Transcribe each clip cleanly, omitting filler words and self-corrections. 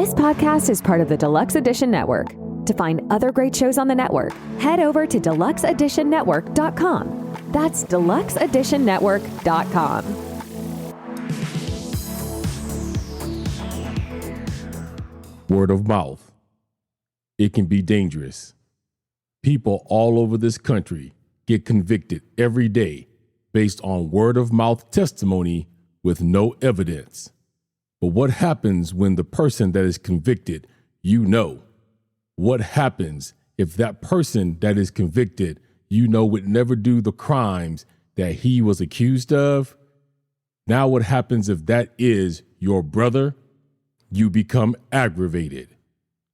This podcast is part of the Deluxe Edition Network. To find other great shows on the network, head over to deluxeeditionnetwork.com. That's deluxeeditionnetwork.com. Word of mouth. It can be dangerous. People all over this country get convicted every day based on word of mouth testimony with no evidence. But what happens when the person that is convicted, you know? What happens if that person that is convicted, you know, would never do the crimes that he was accused of? Now what happens if that is your brother? You become aggravated.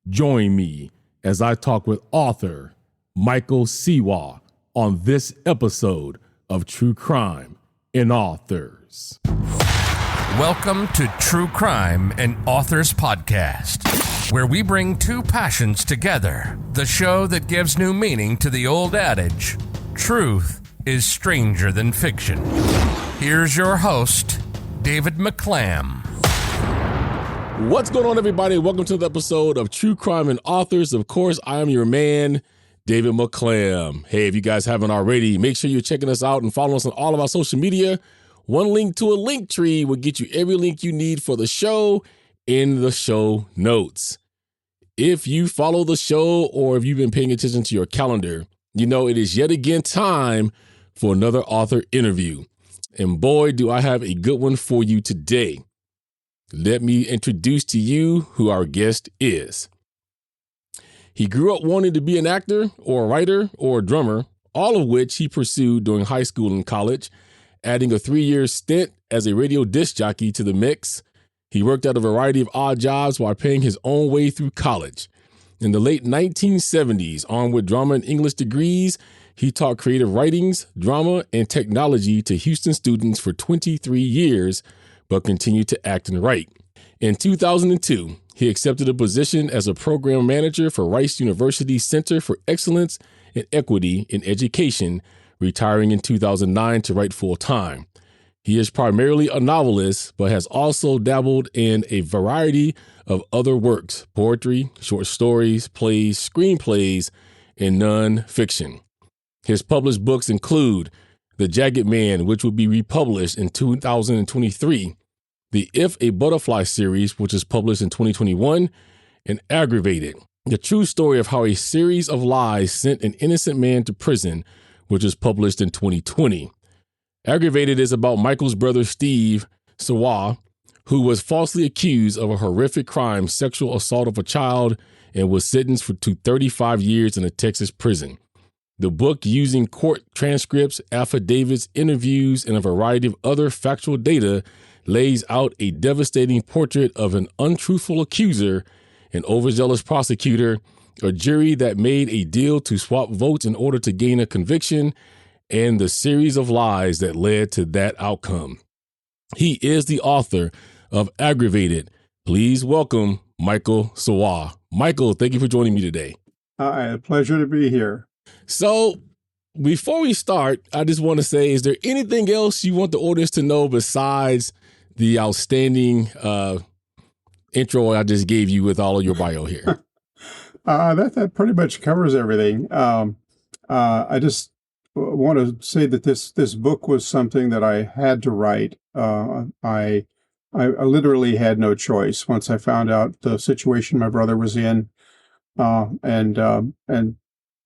Join me as I talk with author Michael Sirois on this episode of True Crime and Authors. Welcome to True Crime and Authors Podcast, where we bring two passions together. The show that gives new meaning to the old adage, truth is stranger than fiction. Here's your host, David McClam. What's going on, everybody? Welcome to the episode of True Crime and Authors. Of course, I am your man, David McClam. Hey, if you guys haven't already, make sure you're checking us out and following us on all of our social media. One link to a link tree will get you every link you need for the show in the show notes. If you follow the show or if you've been paying attention to your calendar, you know it is yet again time for another author interview. And boy, do I have a good one for you today. Let me introduce to you who our guest is. He grew up wanting to be an actor or a writer or a drummer, all of which he pursued during high school and college, adding a 3-year stint as a radio disc jockey to the mix. He worked at a variety of odd jobs while paying his own way through college. In the late 1970s, armed with drama and English degrees, he taught creative writings, drama, and technology to Houston students for 23 years, but continued to act and write. In 2002, he accepted a position as a program manager for Rice University's Center for Excellence and Equity in Education, retiring in 2009 to write full-time. He is primarily a novelist, but has also dabbled in a variety of other works: poetry, short stories, plays, screenplays, and non-fiction. His published books include The Jagged Man, which will be republished in 2023, the If a Butterfly series, which is published in 2021, and Aggravated, the true story of how a series of lies sent an innocent man to prison, which is published in 2020. Aggravated is about Michael's brother, Steve Sirois, who was falsely accused of a horrific crime, sexual assault of a child, and was sentenced to 35 years in a Texas prison. The book, using court transcripts, affidavits, interviews, and a variety of other factual data, lays out a devastating portrait of an untruthful accuser, an overzealous prosecutor, a jury that made a deal to swap votes in order to gain a conviction, and the series of lies that led to that outcome. He is the author of Aggravated. Please welcome Michael Sirois. Michael, thank you for joining me today. Hi, a pleasure to be here. So before we start, I just want to say, is there anything else you want the audience to know besides the outstanding intro I just gave you with all of your bio here? That pretty much covers everything. I just want to say that this book was something that I had to write. I literally had no choice once I found out the situation my brother was in, and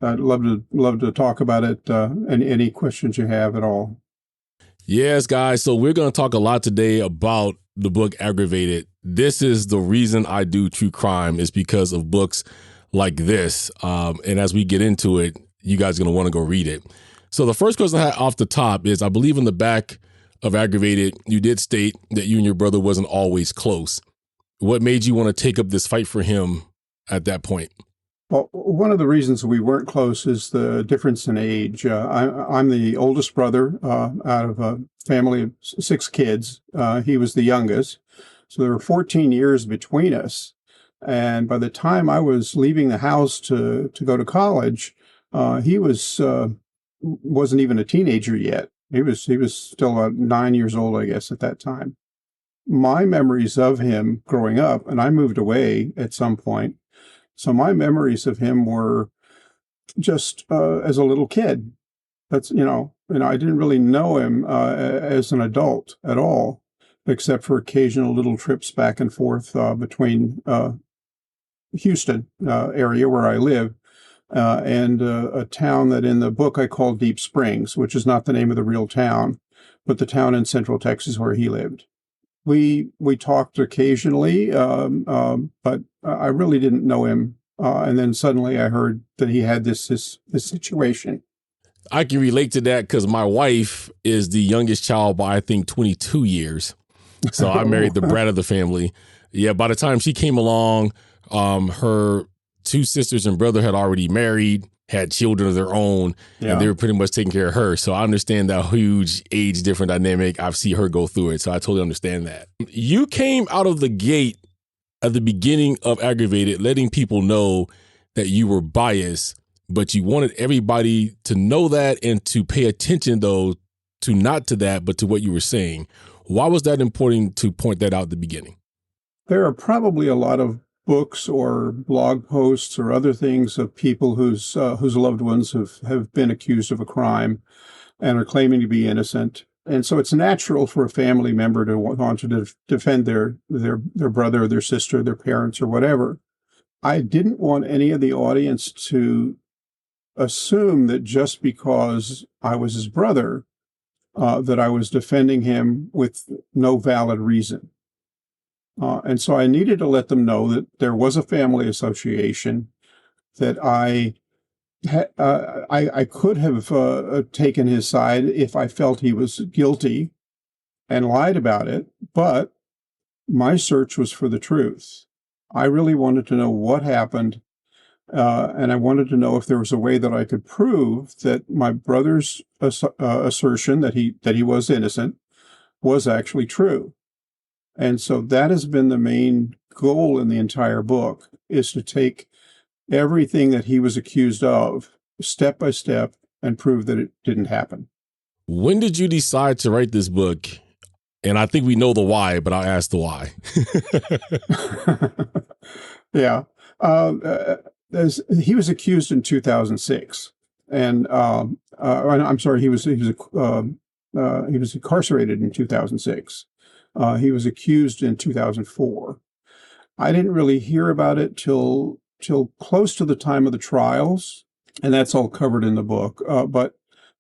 I'd love to talk about it. And any questions you have at all. Yes, guys. So we're going to talk a lot today about the book Aggravated. This is the reason I do true crime, is because of books like this. And as we get into it, you guys are going to want to go read it. So the first question I had off the top is, I believe in the back of Aggravated, you did state that you and your brother wasn't always close. What made you want to take up this fight for him at that point? Well, one of the reasons we weren't close is the difference in age. I'm the oldest brother out of a family of 6 kids. He was the youngest. So there were 14 years between us. And by the time I was leaving the house to go to college, he wasn't even a teenager yet. He was still 9 years old, I guess, at that time. my memories of him growing up, and I moved away at some point, so my memories of him were just as a little kid. That's, I didn't really know him as an adult at all, except for occasional little trips back and forth between Houston area where I live and a town that in the book I call Deep Springs, which is not the name of the real town, but the town in Central Texas where he lived. We talked occasionally, but I really didn't know him. And then suddenly I heard that he had this situation. I can relate to that because my wife is the youngest child by, I think, 22 years. So I married the brat of the family. Yeah, by the time she came along, her two sisters and brother had already married, had children of their own, and they were pretty much taking care of her. So I understand that huge age different dynamic. I've seen her go through it, so I totally understand that. You came out of the gate at the beginning of Aggravated, letting people know that you were biased, but you wanted everybody to know that and to pay attention, though, to not to that, but to what you were saying. Why was that important to point that out at the beginning? There are probably a lot of books or blog posts or other things of people whose loved ones have been accused of a crime and are claiming to be innocent. And so it's natural for a family member to want to defend their brother or their sister, their parents or whatever. I didn't want any of the audience to assume that just because I was his brother, that I was defending him with no valid reason. And so I needed to let them know that there was a family association, that I could have taken his side if I felt he was guilty and lied about it, but my search was for the truth. I really wanted to know what happened, and I wanted to know if there was a way that I could prove that my brother's assertion that he was innocent was actually true. And so that has been the main goal in the entire book, is to take everything that he was accused of step by step and prove that it didn't happen. When did you decide to write this book? And I think we know the why, but I'll ask the why. Yeah. He was accused in 2006. And I'm sorry, he was incarcerated in 2006. He was accused in 2004. I didn't really hear about it till close to the time of the trials, and that's all covered in the book. But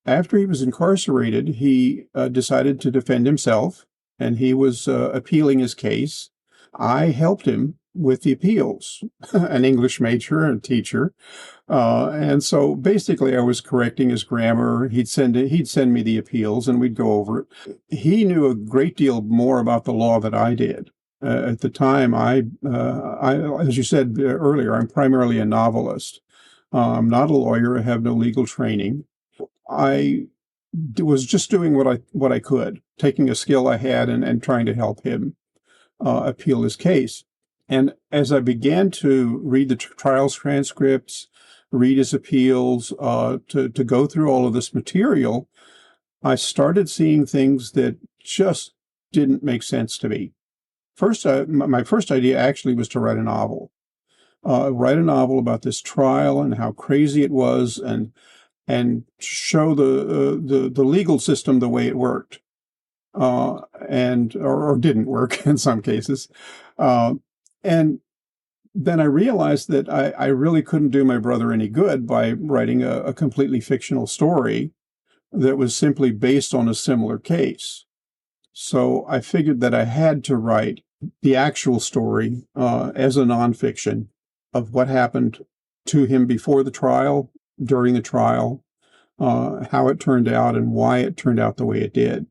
after he was incarcerated, he decided to defend himself, and he was appealing his case. I helped him with the appeals, an English major and teacher. And so basically I was correcting his grammar. He'd send me the appeals and we'd go over it. He knew a great deal more about the law than I did. At the time, I, as you said earlier, I'm primarily a novelist. I'm not a lawyer. I have no legal training. I was just doing what I could, taking a skill I had and trying to help him appeal his case. And as I began to read the trials transcripts, read his appeals, to go through all of this material, I started seeing things that just didn't make sense to me. First, my first idea actually was to write a novel. Write a novel about this trial and how crazy it was, and show the legal system the way it worked, or didn't work in some cases. And then I realized that I really couldn't do my brother any good by writing a completely fictional story that was simply based on a similar case. So I figured that I had to write the actual story as a nonfiction of what happened to him before the trial, during the trial, how it turned out, and why it turned out the way it did.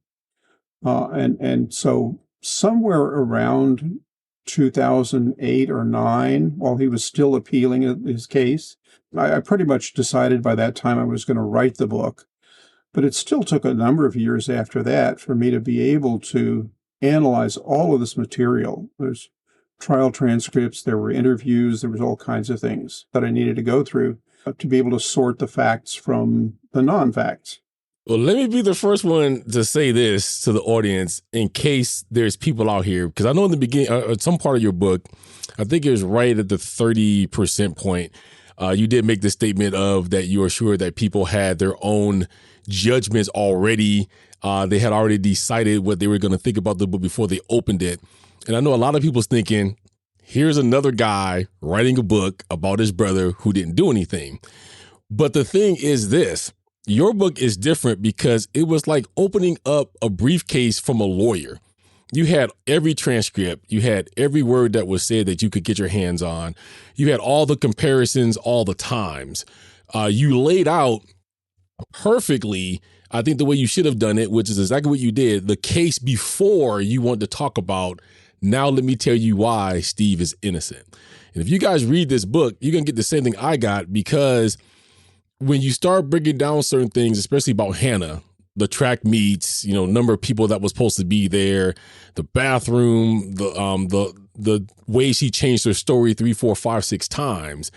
And so somewhere around 2008 or 9, while he was still appealing his case, I pretty much decided by that time I was going to write the book. But it still took a number of years after that for me to be able to analyze all of this material. There's trial transcripts, there were interviews, there was all kinds of things that I needed to go through to be able to sort the facts from the non-facts. Well, let me be the first one to say this to the audience in case there's people out here, because I know in the beginning, some part of your book, I think it was right at the 30% point, you did make the statement of that you are sure that people had their own judgments already. They had already decided what they were going to think about the book before they opened it. And I know a lot of people's thinking, here's another guy writing a book about his brother who didn't do anything. But the thing is this. Your book is different because it was like opening up a briefcase from a lawyer. You had every transcript. You had every word that was said that you could get your hands on. You had all the comparisons all the times. You laid out perfectly, I think, the way you should have done it, which is exactly what you did, the case before you wanted to talk about, now let me tell you why Steve is innocent. And if you guys read this book, you're going to get the same thing I got, because when you start breaking down certain things, especially about Hannah, the track meets, number of people that was supposed to be there, the bathroom, the way she changed her story 3, 4, 5, 6 times,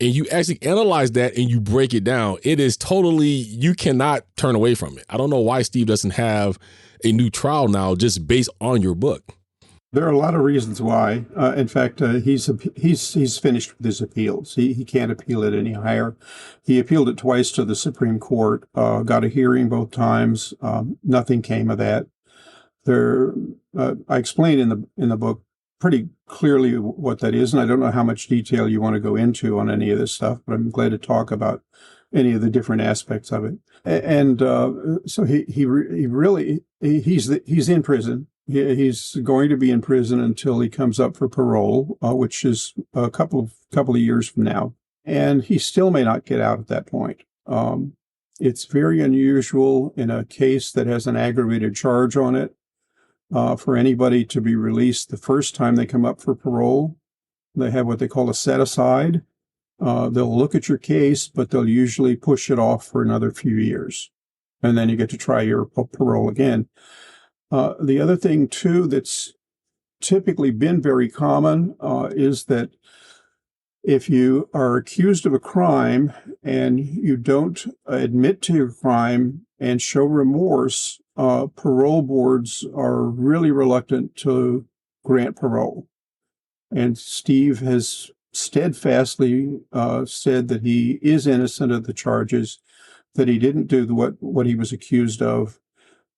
and you actually analyze that and you break it down, it is totally, you cannot turn away from it. I don't know why Steve doesn't have a new trial now just based on your book. There are a lot of reasons why. In fact, he's finished with his appeals. He can't appeal it any higher. He appealed it twice to the Supreme Court, got a hearing both times. Nothing came of that. I explain in the book pretty clearly what that is, and I don't know how much detail you want to go into on any of this stuff, but I'm glad to talk about any of the different aspects of it. And so he's in prison. He's going to be in prison until he comes up for parole, which is a couple of years from now. And he still may not get out at that point. It's very unusual in a case that has an aggravated charge on it for anybody to be released the first time they come up for parole. They have what they call a set aside. They'll look at your case, but they'll usually push it off for another few years. And then you get to try your parole again. The other thing, too, that's typically been very common is that if you are accused of a crime and you don't admit to your crime and show remorse, parole boards are really reluctant to grant parole. And Steve has steadfastly said that he is innocent of the charges, that he didn't do what he was accused of.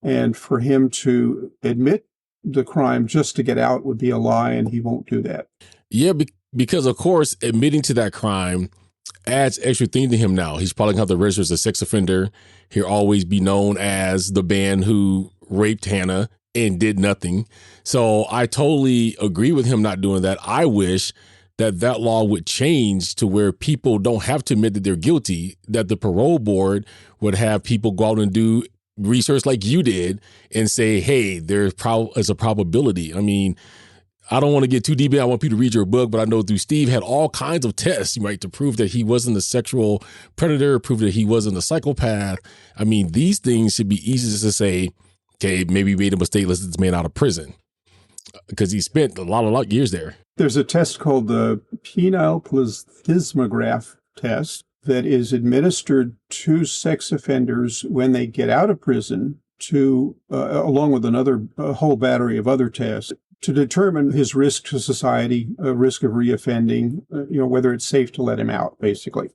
And for him to admit the crime just to get out would be a lie, and he won't do that. Yeah, because, of course, admitting to that crime adds extra thing to him now. He's probably going to have to register as a sex offender. He'll always be known as the man who raped Hannah and did nothing. So I totally agree with him not doing that. I wish that law would change to where people don't have to admit that they're guilty, that the parole board would have people go out and do research like you did and say, hey, there's a probability. I mean, I don't want to get too deep in. I want people to read your book, but I know through Steve had all kinds of tests, right, to prove that he wasn't a sexual predator, prove that he wasn't a psychopath. I mean, these things should be easy to say, okay, maybe we made a mistake. Let's get this man out of prison, because he spent a lot of years there. There's a test called the penile plethysmograph test that is administered to sex offenders when they get out of prison, along with a whole battery of other tests, to determine his risk to society, risk of reoffending, whether it's safe to let him out, basically.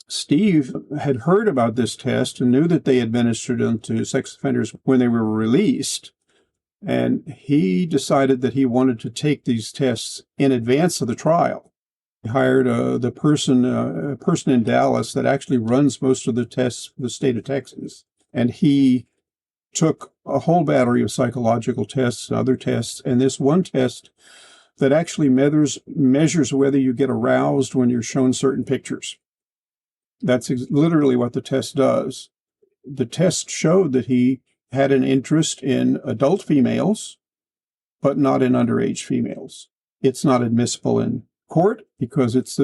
Steve had heard about this test and knew that they administered them to sex offenders when they were released. And he decided that he wanted to take these tests in advance of the trial. He hired a person in Dallas that actually runs most of the tests for the state of Texas. And he took a whole battery of psychological tests and other tests, and this one test that actually measures whether you get aroused when you're shown certain pictures. That's literally what the test does. The test showed that he had an interest in adult females, but not in underage females. It's not admissible in court because it's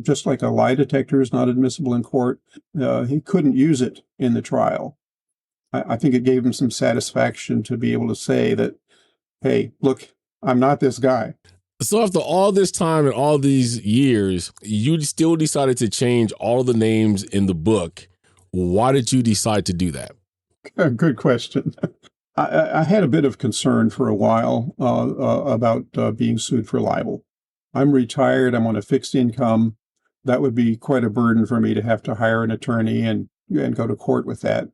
just like a lie detector is not admissible in court. He couldn't use it in the trial. I think it gave him some satisfaction to be able to say that, hey, look, I'm not this guy. So after all this time and all these years, you still decided to change all the names in the book. Why did you decide to do that? Good question. I had a bit of concern for a while about being sued for libel. I'm retired. I'm on a fixed income. That would be quite a burden for me to have to hire an attorney and go to court with that.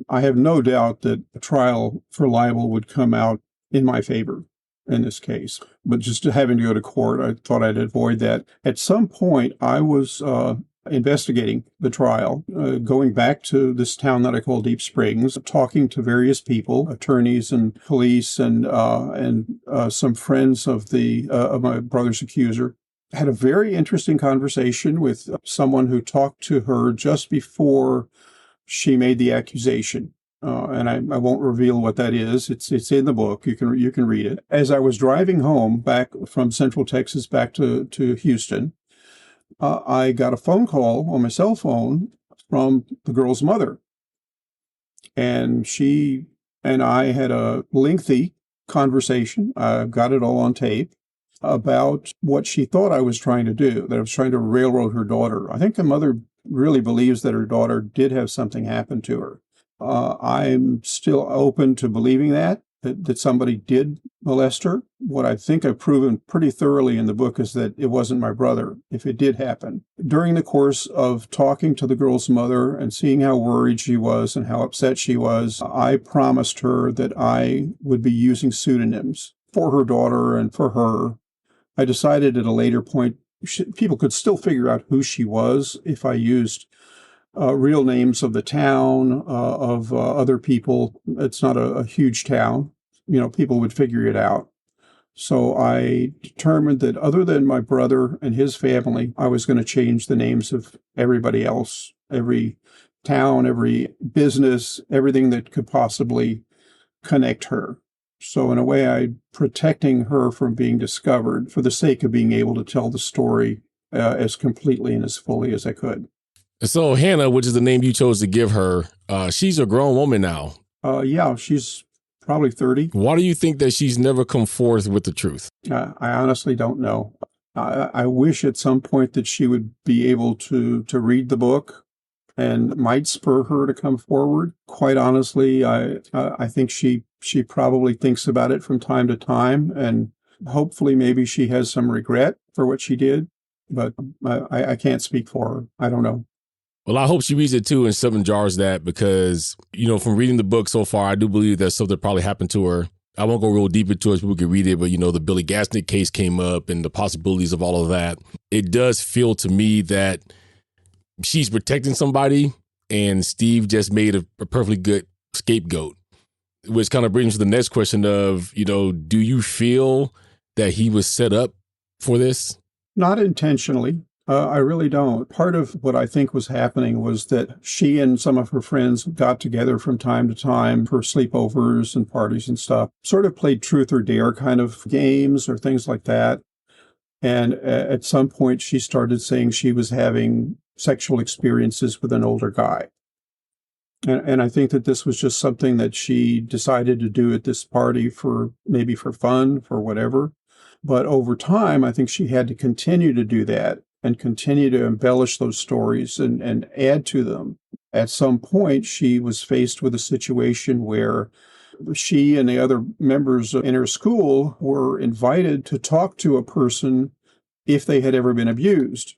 I have no doubt that a trial for libel would come out in my favor in this case. But just having to go to court, I thought I'd avoid that. At some point, I was investigating the trial, going back to this town that I call Deep Springs, talking to various people, attorneys and police, and some friends of my brother's accuser. Had a very interesting conversation with someone who talked to her just before she made the accusation. And I won't reveal what that is. It's in the book. You can read it. As I was driving home back from Central Texas back to Houston, I got a phone call on my cell phone from the girl's mother. And she and I had a lengthy conversation. I've got it all on tape about what she thought I was trying to do, that I was trying to railroad her daughter. I think the mother really believes that her daughter did have something happen to her. I'm still open to believing that somebody did molest her. What I think I've proven pretty thoroughly in the book is that it wasn't my brother, if it did happen. During the course of talking to the girl's mother and seeing how worried she was and how upset she was, I promised her that I would be using pseudonyms for her daughter and for her. I decided at a later point, people could still figure out who she was if I used real names of the town, of other people. It's not a huge town. People would figure it out. So I determined that other than my brother and his family, I was going to change the names of everybody else, every town, every business, everything that could possibly connect her. So in a way, I'm protecting her from being discovered for the sake of being able to tell the story as completely and as fully as I could. So Hannah, which is the name you chose to give her, she's a grown woman now. Yeah, she's probably 30. Why do you think that she's never come forth with the truth? I honestly don't know. I wish at some point that she would be able to read the book and might spur her to come forward. Quite honestly, I think she probably thinks about it from time to time, and hopefully maybe she has some regret for what she did, but I can't speak for her. I don't know. Well, I hope she reads it too and something jars that, because, from reading the book so far, I do believe that something probably happened to her. I won't go real deep into it so people can read it, but, the Billy Gasnick case came up and the possibilities of all of that. It does feel to me that she's protecting somebody and Steve just made a perfectly good scapegoat, which kind of brings to the next question of, do you feel that he was set up for this? Not intentionally. I really don't. Part of what I think was happening was that she and some of her friends got together from time to time for sleepovers and parties and stuff, sort of played truth or dare kind of games or things like that. And at some point, she started saying she was having sexual experiences with an older guy. And I think that this was just something that she decided to do at this party maybe for fun, for whatever. But over time, I think she had to continue to do that and continue to embellish those stories and add to them. At some point, she was faced with a situation where she and the other members in her school were invited to talk to a person if they had ever been abused.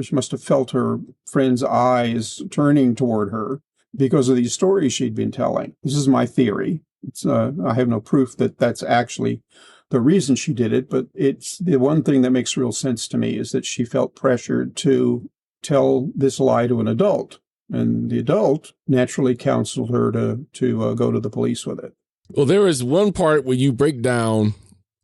She must have felt her friends' eyes turning toward her because of these stories she'd been telling. This is my theory. I have no proof that that's actually the reason she did it, but it's the one thing that makes real sense to me is that she felt pressured to tell this lie to an adult. And the adult naturally counseled her to go to the police with it. Well, there is one part where you break down,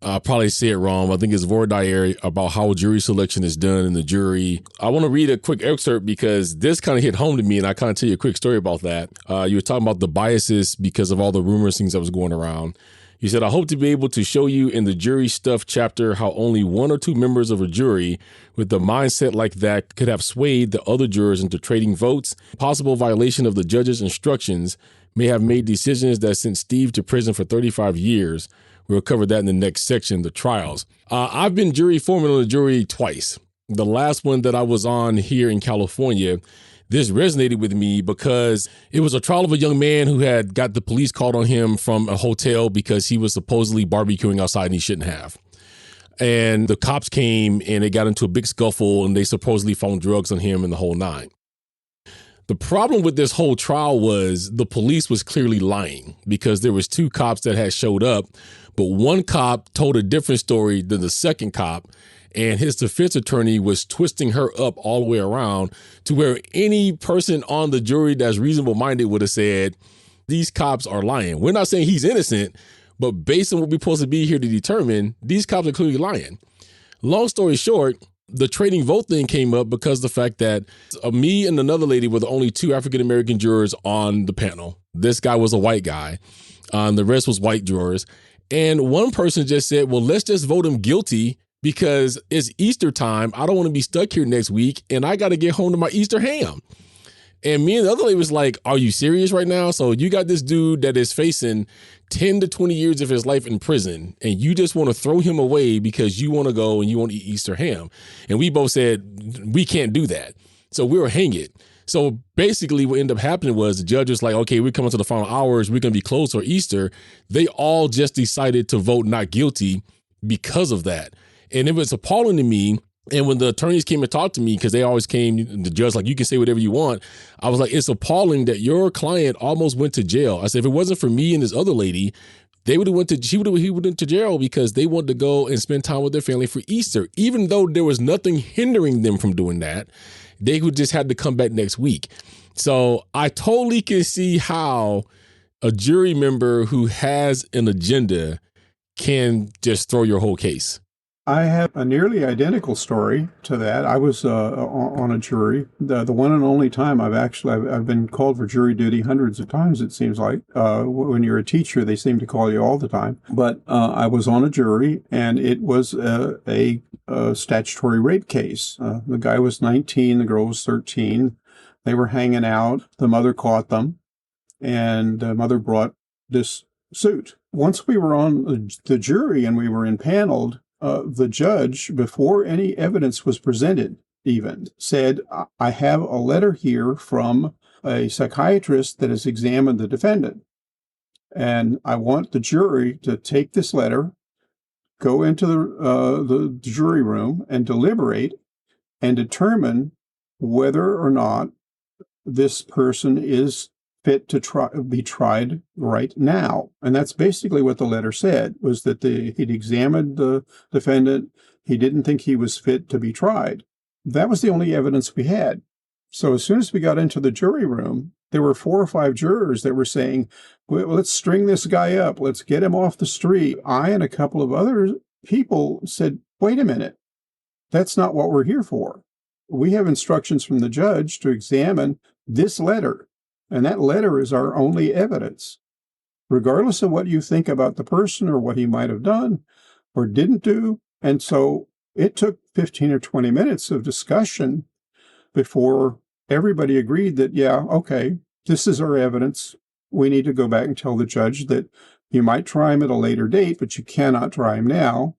I'll probably say it wrong, I think it's voir dire, about how jury selection is done in the jury. I want to read a quick excerpt because this kind of hit home to me, and I kind of tell you a quick story about that. You were talking about the biases because of all the rumors, things that was going around. You said, I hope to be able to show you in the jury stuff chapter how only one or two members of a jury with a mindset like that could have swayed the other jurors into trading votes. Possible violation of the judge's instructions may have made decisions that sent Steve to prison for 35 years. We'll cover that in the next section, the trials. I've been jury foreman on the jury twice. The last one that I was on here in California, this resonated with me because it was a trial of a young man who had got the police called on him from a hotel because he was supposedly barbecuing outside and he shouldn't have. And the cops came and they got into a big scuffle and they supposedly found drugs on him and the whole nine. The problem with this whole trial was the police was clearly lying because there was two cops that had showed up, but one cop told a different story than the second cop, and his defense attorney was twisting her up all the way around to where any person on the jury that's reasonable minded would have said, these cops are lying. We're not saying he's innocent, but based on what we're supposed to be here to determine, these cops are clearly lying. Long story short, the trading vote thing came up because the fact that me and another lady were the only two African-American jurors on the panel. This guy was a white guy. The rest was white jurors. And one person just said, well, let's just vote him guilty because it's Easter time. I don't want to be stuck here next week and I got to get home to my Easter ham. And me and the other lady was like, are you serious right now? So you got this dude that is facing 10 to 20 years of his life in prison and you just want to throw him away because you want to go and you want to eat Easter ham. And we both said, we can't do that. So we were hang it. So basically what ended up happening was the judge was like, okay, we're coming to the final hours. We're going to be closed for Easter. They all just decided to vote not guilty because of that. And it was appalling to me. And when the attorneys came and talked to me, because they always came, the judge like, you can say whatever you want. I was like, it's appalling that your client almost went to jail. I said, if it wasn't for me and this other lady, he would have went to jail because they wanted to go and spend time with their family for Easter. Even though there was nothing hindering them from doing that, they would just had to come back next week. So I totally can see how a jury member who has an agenda can just throw your whole case. I have a nearly identical story to that. I was on a jury. The one and only time I've been called for jury duty hundreds of times, it seems like. When you're a teacher, they seem to call you all the time. But I was on a jury, and it was a statutory rape case. The guy was 19, the girl was 13. They were hanging out. The mother caught them, and the mother brought this suit. Once we were on the jury and we were impaneled, the judge, before any evidence was presented even, said, I have a letter here from a psychiatrist that has examined the defendant. And I want the jury to take this letter, go into the jury room and deliberate and determine whether or not this person is fit to be tried right now. And that's basically what the letter said, was that he'd examined the defendant. He didn't think he was fit to be tried. That was the only evidence we had. So as soon as we got into the jury room, there were 4 or 5 jurors that were saying, well, let's string this guy up. Let's get him off the street. I and a couple of other people said, wait a minute. That's not what we're here for. We have instructions from the judge to examine this letter. And that letter is our only evidence. Regardless of what you think about the person or what he might have done or didn't do. And so it took 15 or 20 minutes of discussion before everybody agreed that, yeah, okay, this is our evidence. We need to go back and tell the judge that you might try him at a later date, but you cannot try him now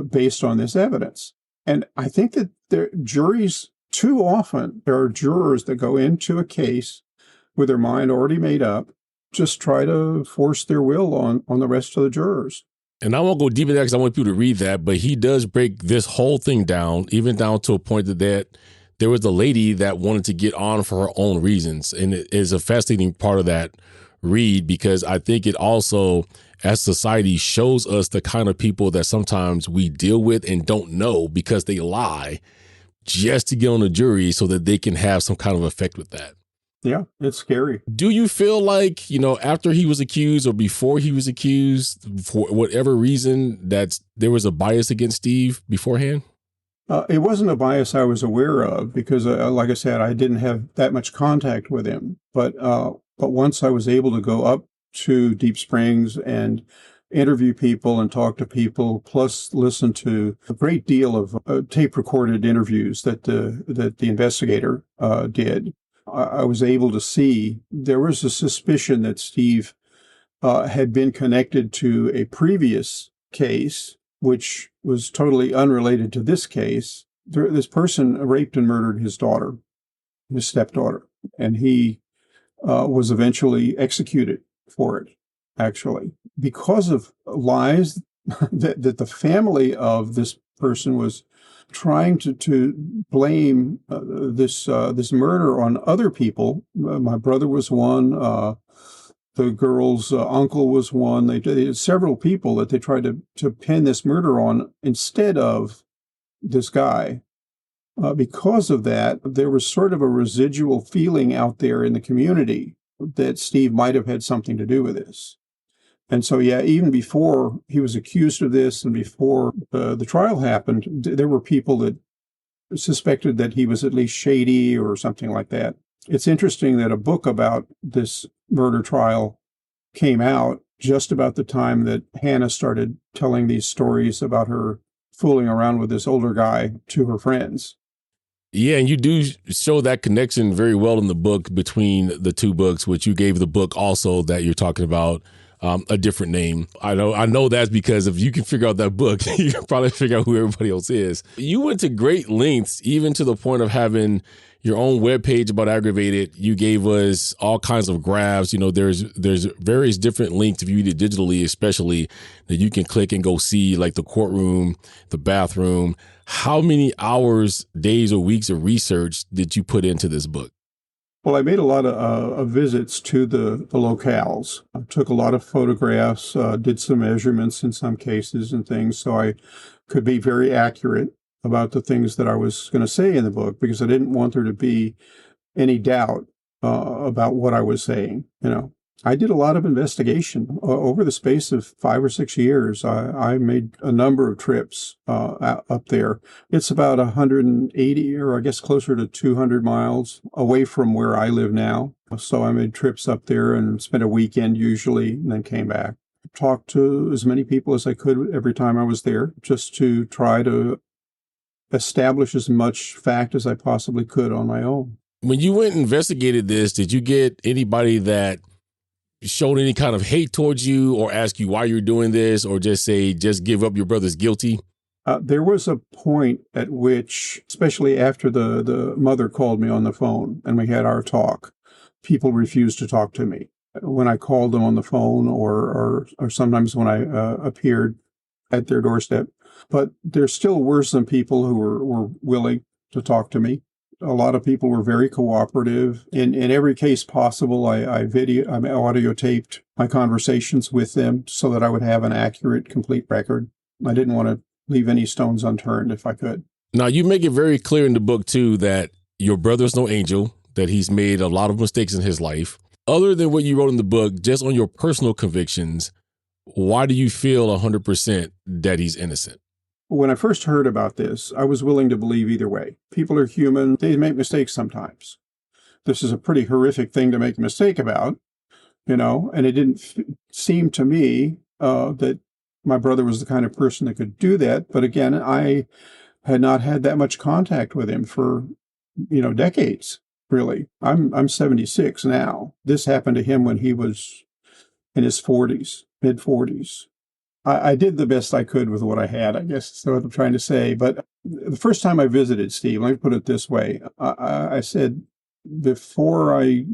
based on this evidence. And I think that juries, too often, there are jurors that go into a case with their mind already made up, just try to force their will on the rest of the jurors. And I won't go deep into that because I want people to read that, but he does break this whole thing down, even down to a point that there was a lady that wanted to get on for her own reasons. And it is a fascinating part of that read because I think it also, as society, shows us the kind of people that sometimes we deal with and don't know because they lie just to get on the jury so that they can have some kind of effect with that. Yeah, it's scary. Do you feel like, after he was accused or before he was accused, for whatever reason, that there was a bias against Steve beforehand? It wasn't a bias I was aware of because, like I said, I didn't have that much contact with him. But once I was able to go up to Deep Springs and interview people and talk to people, plus listen to a great deal of tape-recorded interviews that the investigator did, I was able to see there was a suspicion that Steve had been connected to a previous case, which was totally unrelated to this case. This person raped and murdered his daughter. his stepdaughter, and he was eventually executed for it, actually, because of lies that the family of this person was trying to blame this murder on other people. My brother was one. The girl's uncle was one. They had several people that they tried to pin this murder on instead of this guy. Because of that, there was sort of a residual feeling out there in the community that Steve might have had something to do with this. And so, yeah, even before he was accused of this and before the trial happened, there were people that suspected that he was at least shady or something like that. It's interesting that a book about this murder trial came out just about the time that Hannah started telling these stories about her fooling around with this older guy to her friends. Yeah, and you do show that connection very well in the book between the two books, which you gave the book also that you're talking about a different name. I know that's because if you can figure out that book, you can probably figure out who everybody else is. You went to great lengths, even to the point of having your own webpage about Aggravated. You gave us all kinds of graphs. You know, there's various different links if you read it digitally, especially, that you can click and go see, like the courtroom, the bathroom. How many hours, days, or weeks of research did you put into this book? Well, I made a lot of visits to the locales. I took a lot of photographs, did some measurements in some cases and things, so I could be very accurate about the things that I was going to say in the book, because I didn't want there to be any doubt about what I was saying. You know, I did a lot of investigation over the space of 5 or 6 years. I made a number of trips up there. It's about 180, or I guess closer to 200 miles away from where I live now. So I made trips up there and spent a weekend usually, and then came back. Talked to as many people as I could every time I was there, just to try to establish as much fact as I possibly could on my own. When you went and investigated this, did you get anybody that showed any kind of hate towards you or ask you why you're doing this, or just say, just give up, your brother's guilty? There was a point at which, especially after the mother called me on the phone and we had our talk, people refused to talk to me. When I called them on the phone or sometimes when I appeared at their doorstep. But there still were some people who were willing to talk to me. A lot of people were very cooperative. In every case possible, I audio taped my conversations with them so that I would have an accurate, complete record. I didn't want to leave any stones unturned if I could. Now, you make it very clear in the book, too, that your brother's no angel, that he's made a lot of mistakes in his life. Other than what you wrote in the book, just on your personal convictions, why do you feel 100% that he's innocent? When I first heard about this, I was willing to believe either way. People are human. They make mistakes sometimes. This is a pretty horrific thing to make a mistake about, you know, and it didn't seem to me that my brother was the kind of person that could do that. But again, I had not had that much contact with him for, decades, really. I'm 76 now. This happened to him when he was in his 40s, mid-40s. I did the best I could with what I had, I guess is what I'm trying to say. But the first time I visited Steve, let me put it this way. I said, before I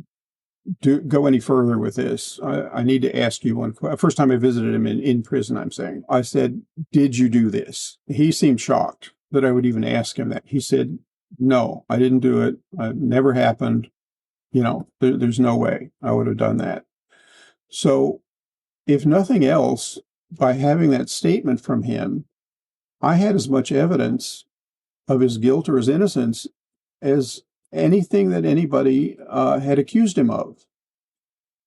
go any further with this, I need to ask you one question. First time I visited him in prison, I'm saying. I said, did you do this? He seemed shocked that I would even ask him that. He said, no, I didn't do it. It never happened. There's no way I would have done that. So if nothing else, by having that statement from him, I had as much evidence of his guilt or his innocence as anything that anybody had accused him of.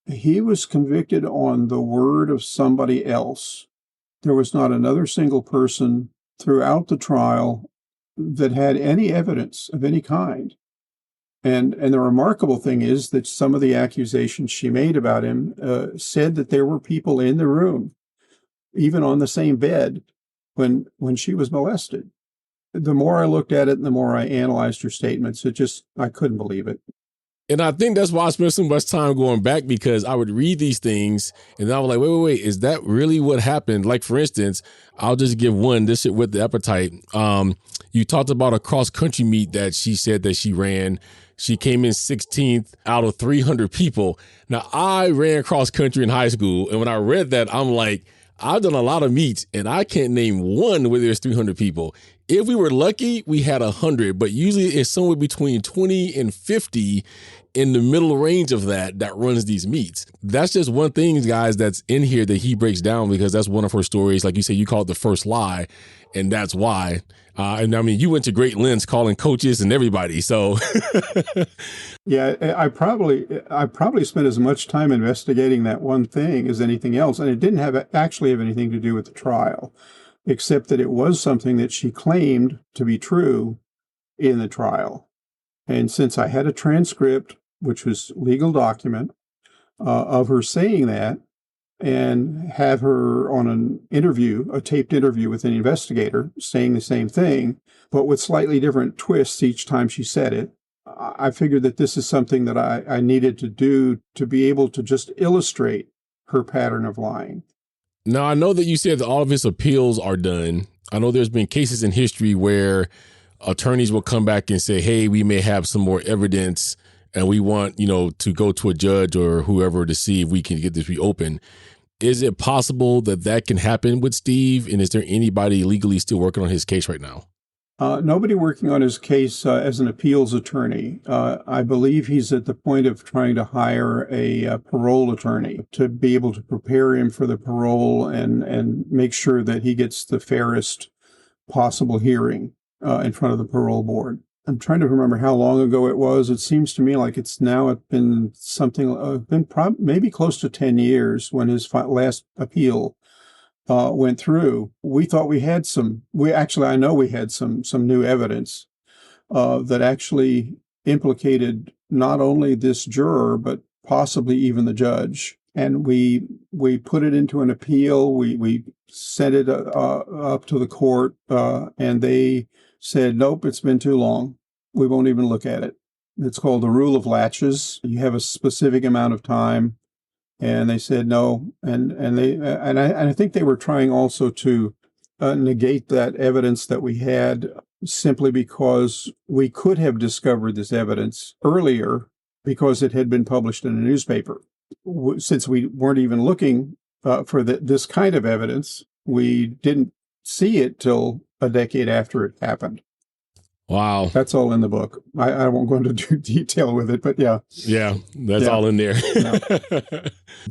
He was convicted on the word of somebody else. There was not another single person throughout the trial that had any evidence of any kind. And the remarkable thing is that some of the accusations she made about him said that there were people in the room, even on the same bed, when she was molested. The more I looked at it and the more I analyzed her statements, I couldn't believe it. And I think that's why I spent so much time going back, because I would read these things and then I was like, wait, is that really what happened? Like, for instance, I'll just give one, this shit with the appetite. You talked about a cross-country meet that she said that she ran. She came in 16th out of 300 people. Now, I ran cross-country in high school, and when I read that, I'm like, I've done a lot of meets, and I can't name one where there's 300 people. If we were lucky, we had 100, but usually it's somewhere between 20 and 50 in the middle range of that runs these meets. That's just one thing, guys, that's in here that he breaks down, because that's one of her stories. Like you say, you call it the first lie, and that's why. And I mean, you went to great lengths calling coaches and everybody. So yeah, I probably spent as much time investigating that one thing as anything else. And it didn't actually have anything to do with the trial, except that it was something that she claimed to be true in the trial. And since I had a transcript, which was legal document, of her saying that, and have her on an interview, a taped interview with an investigator, saying the same thing, but with slightly different twists each time she said it, I figured that this is something that I needed to do to be able to just illustrate her pattern of lying. Now, I know that you said that all of his appeals are done. I know there's been cases in history where attorneys will come back and say, hey, we may have some more evidence and we want, to go to a judge or whoever to see if we can get this reopened. Is it possible that can happen with Steve? And is there anybody legally still working on his case right now? Nobody working on his case as an appeals attorney. I believe he's at the point of trying to hire a parole attorney to be able to prepare him for the parole and make sure that he gets the fairest possible hearing in front of the parole board. I'm trying to remember how long ago it was. It seems to me like it's been something, maybe close to 10 years when his last appeal went through. We thought we had I know we had some new evidence that actually implicated not only this juror, but possibly even the judge. And we put it into an appeal. We sent it up to the court, and they said, nope, it's been too long. We won't even look at it. It's called the rule of latches. You have a specific amount of time. And they said no. And I think they were trying also to negate that evidence that we had, simply because we could have discovered this evidence earlier because it had been published in a newspaper. Since we weren't even looking for this kind of evidence, we didn't see it till a decade after it happened. Wow. That's all in the book. I won't go into detail with it, but yeah. Yeah, that's all in there. Yeah.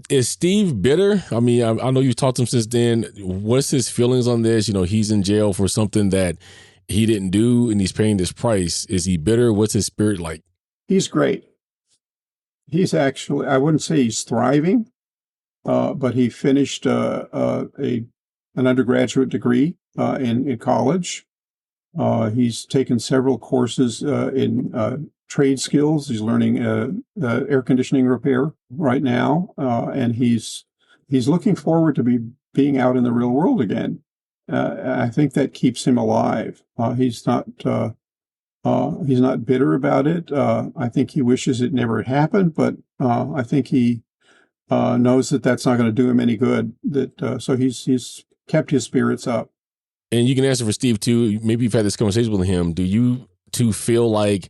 Is Steve bitter? I mean, I know you've talked to him since then. What's his feelings on this? He's in jail for something that he didn't do and he's paying this price. Is he bitter? What's his spirit like? He's great. He's actually, I wouldn't say he's thriving, but he finished an undergraduate degree in college. He's taken several courses in trade skills. He's learning air conditioning repair right now, and he's looking forward to being out in the real world again. I think that keeps him alive. He's not bitter about it. I think he wishes it never had happened, but I think he knows that that's not going to do him any good. So he's kept his spirits up. And you can answer for Steve too. Maybe you've had this conversation with him. Do you two feel like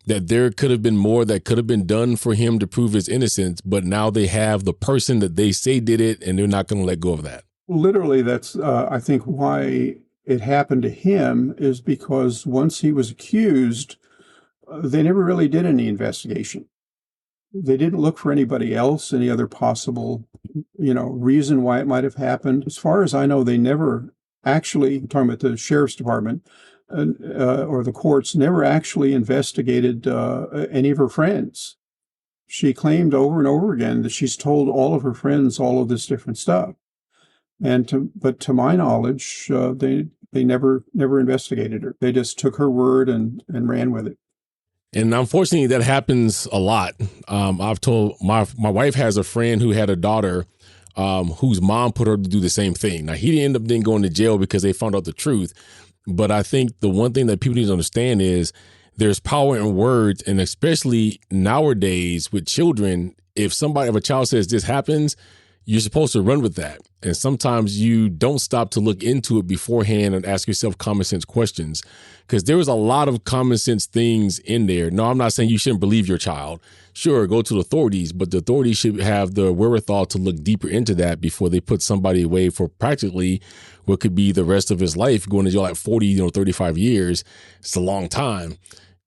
that there could have been more that could have been done for him to prove his innocence, but now they have the person that they say did it and they're not going to let go of that? Literally, that's, I think, why it happened to him, is because once he was accused, they never really did any investigation. They didn't look for anybody else, any other possible, reason why it might have happened. As far as I know, they never actually, I'm talking about the sheriff's department or the courts, never actually investigated any of her friends. She claimed over and over again that she's told all of her friends all of this different stuff. But to my knowledge, they never investigated her. They just took her word and ran with it. And unfortunately, that happens a lot. I've told my wife has a friend who had a daughter whose mom put her to do the same thing. Now, he didn't end up going to jail because they found out the truth. But I think the one thing that people need to understand is there's power in words, and especially nowadays with children, if a child says this happens, you're supposed to run with that. And sometimes you don't stop to look into it beforehand and ask yourself common sense questions, because there was a lot of common sense things in there. No, I'm not saying you shouldn't believe your child. Sure, go to the authorities, but the authorities should have the wherewithal to look deeper into that before they put somebody away for practically what could be the rest of his life, going to jail like 40, 35 years. It's a long time.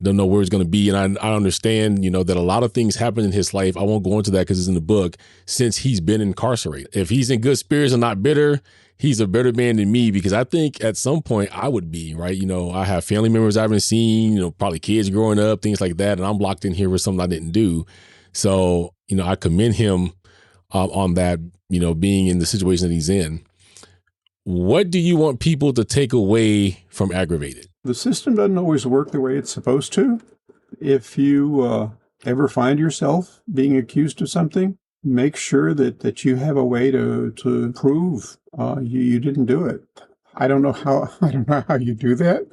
Don't know where it's going to be. And I understand, that a lot of things happen in his life. I won't go into that because it's in the book, since he's been incarcerated. If he's in good spirits and not bitter, he's a better man than me, because I think at some point I would be, right? I have family members I haven't seen, probably kids growing up, things like that. And I'm locked in here with something I didn't do. So, I commend him on that, being in the situation that he's in. What do you want people to take away from Aggravated? The system doesn't always work the way it's supposed to. If you ever find yourself being accused of something, make sure that you have a way to prove you didn't do it. I don't know how you do that.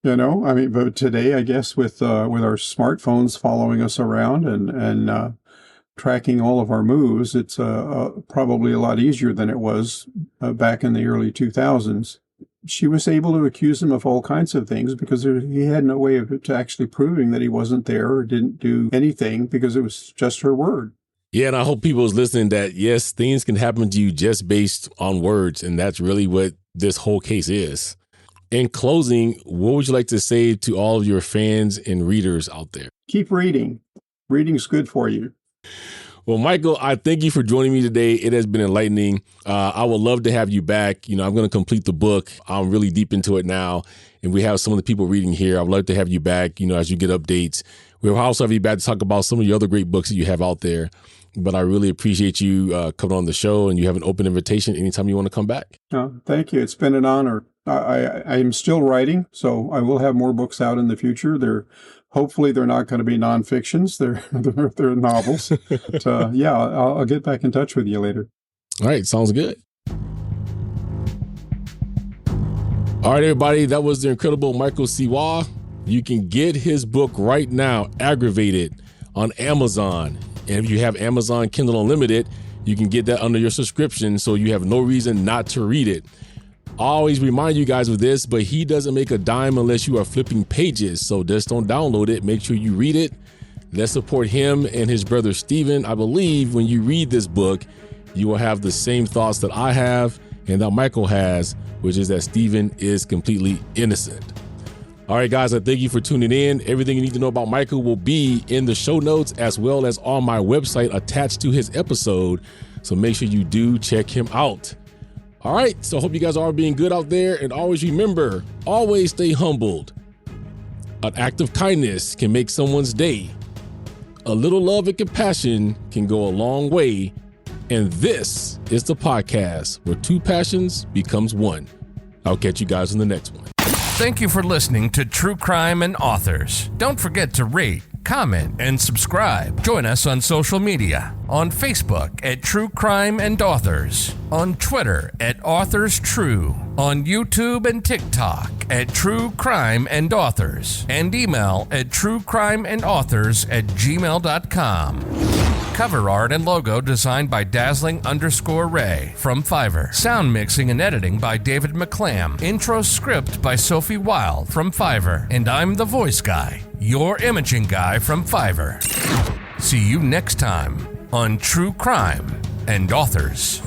But today, I guess with our smartphones following us around and tracking all of our moves, it's probably a lot easier than it was back in the early 2000s. She was able to accuse him of all kinds of things because he had no way of actually proving that he wasn't there or didn't do anything, because it was just her word. Yeah, and I hope people is listening that, yes, things can happen to you just based on words, and that's really what this whole case is. In closing, what would you like to say to all of your fans and readers out there? Keep reading. Reading's good for you. Well, Michael, I thank you for joining me today. It has been enlightening. I would love to have you back. I'm going to complete the book. I'm really deep into it now, and we have some of the people reading here. I'd love to have you back, as you get updates. We'll also have you back to talk about some of your other great books that you have out there. But I really appreciate you coming on the show, and you have an open invitation anytime you want to come back. Thank you. It's been an honor. I am still writing, so I will have more books out in the future. Hopefully they're not going to be nonfictions. They're novels. But, I'll get back in touch with you later. All right. Sounds good. All right, everybody. That was the incredible Michael Sirois. You can get his book right now, Aggravated, on Amazon. And if you have Amazon Kindle Unlimited, you can get that under your subscription, so you have no reason not to read it. I always remind you guys of this, but he doesn't make a dime unless you are flipping pages. So just don't download it. Make sure you read it. Let's support him and his brother Stephen. I believe when you read this book, you will have the same thoughts that I have and that Michael has, which is that Stephen is completely innocent. All right, guys, I thank you for tuning in. Everything you need to know about Michael will be in the show notes, as well as on my website attached to his episode. So make sure you do check him out. All right, so hope you guys are being good out there. And always remember, always stay humbled. An act of kindness can make someone's day. A little love and compassion can go a long way. And this is the podcast where two passions becomes one. I'll catch you guys in the next one. Thank you for listening to True Crime and Authors. Don't forget to rate, comment, and subscribe. Join us on social media. On Facebook at True Crime and Authors. On Twitter at Authors True. On YouTube and TikTok at True Crime and Authors. And email at truecrimeandauthors@gmail.com. Cover art and logo designed by Dazzling_Ray from Fiverr. Sound mixing and editing by David McClam. Intro script by Sophie Wild from Fiverr. And I'm the voice guy, your imaging guy from Fiverr. See you next time on True Crime and Authors.